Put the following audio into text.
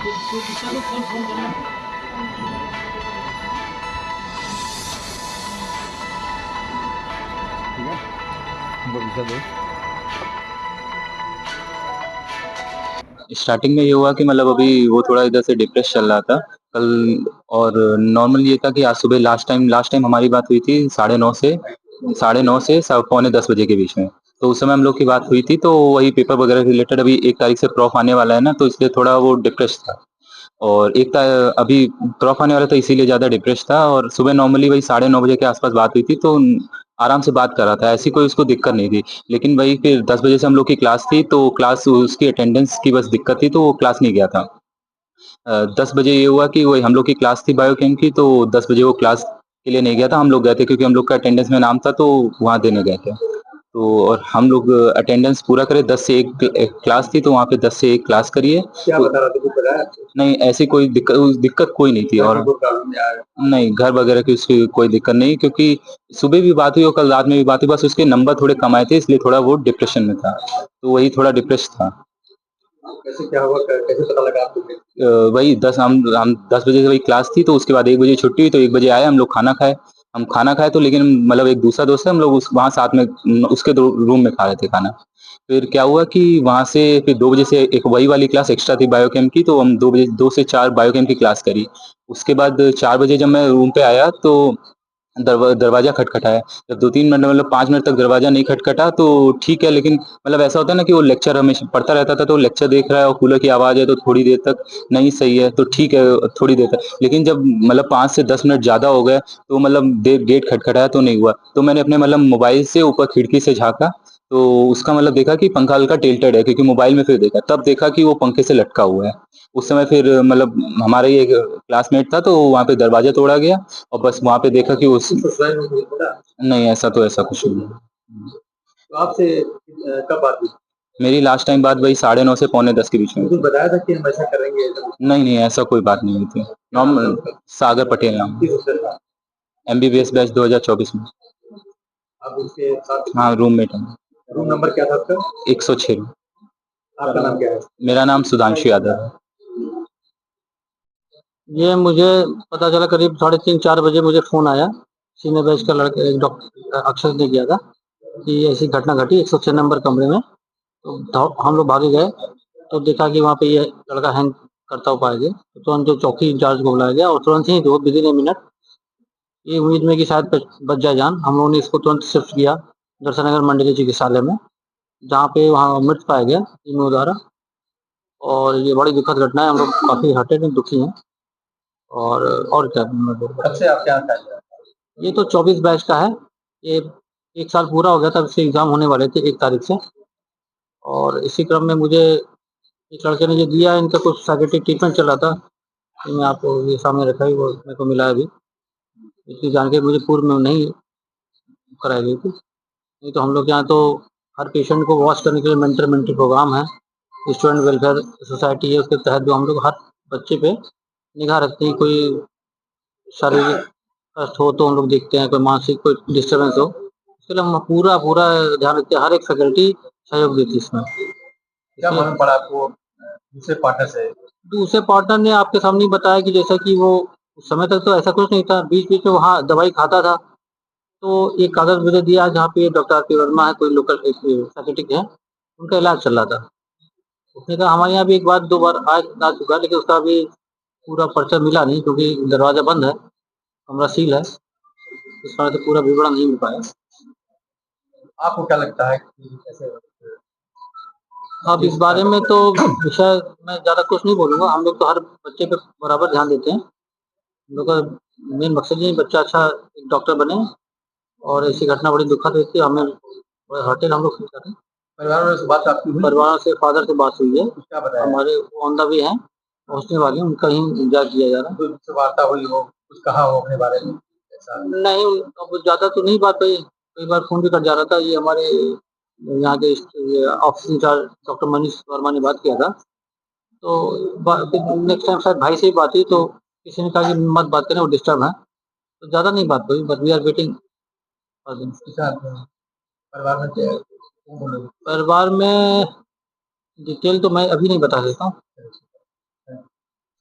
Starting में ये हुआ कि मतलब अभी वो थोड़ा इधर से डिप्रेस चल रहा था कल। और नॉर्मल ये था कि आज सुबह लास्ट टाइम हमारी बात हुई थी 9:30 से पौने 10 बजे के बीच में। तो उस समय हम लोग की बात हुई थी, तो वही पेपर वगैरह रिलेटेड अभी 1 तारीख से प्रॉफ आने वाला है ना, तो इसलिए थोड़ा वो डिप्रेस था। और अभी प्रॉफ आने वाला था इसीलिए ज़्यादा डिप्रेस था। और सुबह नॉर्मली वही 9:30 बजे के आसपास बात हुई थी, तो आराम से बात कर रहा था, ऐसी कोई उसको दिक्कत नहीं थी। लेकिन वही फिर 10 बजे से हम लोग की क्लास थी, तो क्लास उसकी अटेंडेंस की बस दिक्कत थी, तो वो क्लास नहीं गया था। 10 बजे ये हुआ कि वही हम लोग की क्लास थी बायोकेम की, तो 10 बजे वो क्लास के लिए नहीं गया था। हम लोग गए थे क्योंकि हम लोग का अटेंडेंस में नाम था, तो वहाँ देने गए थे। तो और हम लोग अटेंडेंस पूरा करे, 10 से 1 क्लास थी, तो वहाँ पे 10 से 1 क्लास करिए। क्या तो बता रहा था, कुछ बताया आपको? नहीं, ऐसी कोई दिक्कत कोई नहीं थी। घर और की कोई प्रॉब्लम नहीं आया? नहीं, घर वगैरह की उसकी कोई दिक्कत नहीं, क्योंकि सुबह भी बात हुई और कल रात में भी बात हुई, बस उसके नंबर थोड़े कम आए थे, इसलिए थोड़ा वो डिप्रेशन में था। तो वही थोड़ा डिप्रेस था। कैसे क्या हुआ, कैसे पता लगा आपको? वही 10 हम 10 बजे से वही क्लास थी, तो उसके बाद 1 बजे छुट्टी हुई, तो 1 बजे आए, हम लोग खाना खाए। हम खाना खाए तो, लेकिन मतलब एक दूसरा दोस्त है, हम लोग वहाँ साथ में उसके रूम में खा रहे थे खाना। फिर क्या हुआ कि वहाँ से फिर 2 बजे से एक वही वाली क्लास एक्स्ट्रा थी बायोकेम की, तो हम 2 से 4 बायोकेम की क्लास करी। उसके बाद 4 बजे जब मैं रूम पे आया, तो दरवाज़ा खटखटाया। जब 2-3 मिनट मतलब 5 मिनट तक दरवाज़ा नहीं खटखटा, तो ठीक है, लेकिन मतलब ऐसा होता है ना कि वो लेक्चर हमेशा पढ़ता रहता था, तो लेक्चर देख रहा है और कूलर की आवाज़ है, तो थोड़ी देर तक नहीं सही है, तो ठीक है थोड़ी देर तक। लेकिन जब मतलब 5 से 10 मिनट ज़्यादा हो गए, तो मतलब गेट खटखटाया तो नहीं हुआ। तो मैंने अपने मतलब मोबाइल से ऊपर खिड़की से झाँका, तो उसका मतलब देखा कि पंखा हल्का टिल्टेड है, क्योंकि मोबाइल में फिर देखा, तब देखा कि वो पंखे से लटका हुआ है। उस समय फिर मतलब हमारा ही एक क्लासमेट था, तो वहाँ पे दरवाज़ा तोड़ा गया, और बस वहाँ पे देखा कि उस नहीं, ऐसा कुछ नहीं है। तो आपसे कब बात हुई? मेरी लास्ट टाइम बात वही 9:30 से पौने 10 के बीच में हुई कुछ थी। बताया था कि हम ऐसा करेंगे, ऐसा कुछ? नहीं, ऐसा कोई बात नहीं हुई थी। क्या नाम था नॉर्मल उसका? सागर पटेल नाम किस है। उत्तर का? एमबीबीएस बैच 2024 में। आप उसके साथ? हाँ, रूममेट है। रूम नंबर क्या था आपका? 106। आपका नाम क्या है? मेरा नाम सुधांशु यादव है। ये मुझे पता चला करीब 3:30-4 बजे मुझे फ़ोन आया। सीनियर बैच का लड़का एक डॉक्टर अक्षर ने किया था कि ऐसी घटना घटी 106 नंबर कमरे में। तो हम लोग भागे गए, तो देखा कि वहाँ पे ये लड़का हैंग करता हुआ पाया गया। तो तुरंत जो चौकी इंचार्ज को बुलाया गया और तुरंत ही वो विदिन ए मिनट, ये उम्मीद में कि शायद बच जाए जान, हम लोगों ने इसको तुरंत शिफ्ट किया दर्शन नगर मंडलीय चिकित्सालय में, जहाँ पे वहाँ मृत पाया गया टीमों द्वारा। और ये बड़ी दुखद घटना है, हम लोग काफ़ी हर्टेड एंड दुखी हैं। और क्या मैं बोलूँ? कब से आपके यहाँ था? ये तो 24 बैच का है। ये 1 साल पूरा हो गया था, इसके एग्ज़ाम होने वाले थे 1 तारीख से। और इसी क्रम में मुझे एक लड़के ने ये दिया, इनका कुछ साइकियाट्रिक ट्रीटमेंट चल रहा था। ये मैं आपको ये सामने रखा है, वो मेरे को मिला है अभी। इसकी जानकारी मुझे पूर्व में नहीं कराई गई थी। नहीं तो हम लोग के यहाँ तो हर पेशेंट को वॉच करने के लिए मेंटर प्रोग्राम है। स्टूडेंट वेलफेयर सोसाइटी है, उसके तहत जो हम लोग हर बच्चे पे निगाह रखते हैं। कोई शारीरिक कष्ट हो तो हम लोग देखते हैं, कोई मानसिक कोई डिस्टर्बेंस हो, उसके लिए हम पूरा ध्यान रखते हैं। हर एक फैकल्टी सहयोग देती है इसमें। क्या मालूम पड़ा आपको दूसरे पार्टनर से? दूसरे पार्टनर ने आपके सामने ही बताया कि जैसा कि वो उस समय तक तो ऐसा कुछ नहीं था, बीच-बीच में वहाँ दवाई खाता था। तो एक कागज़ मुझे दिया जहाँ पे डॉक्टर आर.पी. वर्मा है, कोई लोकल एक साइकियाट्रिक है, उनका इलाज चल रहा था। उसने कहा हमारे यहाँ भी 1 बार 2 बार आ चुका है, लेकिन उसका अभी पूरा पर्चा मिला नहीं, क्योंकि दरवाज़ा बंद है, कमरा सील है, इस कारण से पूरा विवरण नहीं मिल पाया। आपको क्या लगता है कि कैसे? अब इस बारे में तो विषय मैं ज़्यादा कुछ नहीं बोलूँगा। हम लोग तो हर बच्चे पे बराबर ध्यान देते हैं। हम लोग का मेन मकसद ये है बच्चा अच्छा एक डॉक्टर बने, और ऐसी घटना बड़ी दुखद हुई थी। हमें बड़े हर्टेड हम लोग फील कर रहे हैं। परिवार वालों से बात आपकी हुई? परिवार से फादर से बात हुई है। क्या बताया? हमारे वो ऑन द वे हैं, पहुँचने वाले हैं, उनका ही इंतज़ार किया जा रहा है। कोई उनसे वार्ता हुई हो, कुछ कहा हो अपने बारे में ऐसा? नहीं, अब ज़्यादा तो नहीं बात हुई। कई बार फ़ोन भी कट जा रहा था। ये हमारे यहाँ के office in-charge doctor Manish Verma ने बात किया था। तो नेक्स्ट टाइम शायद भाई से ही बात हुई, तो किसी ने कहा कि मत बात करें, वो डिस्टर्ब हैं। तो ज़्यादा नहीं बात हुई, but we are waiting for them. अच्छा, परिवार में क्या कौन बोले? परिवार में डिटेल तो मैं अभी नहीं बता सकता हूँ।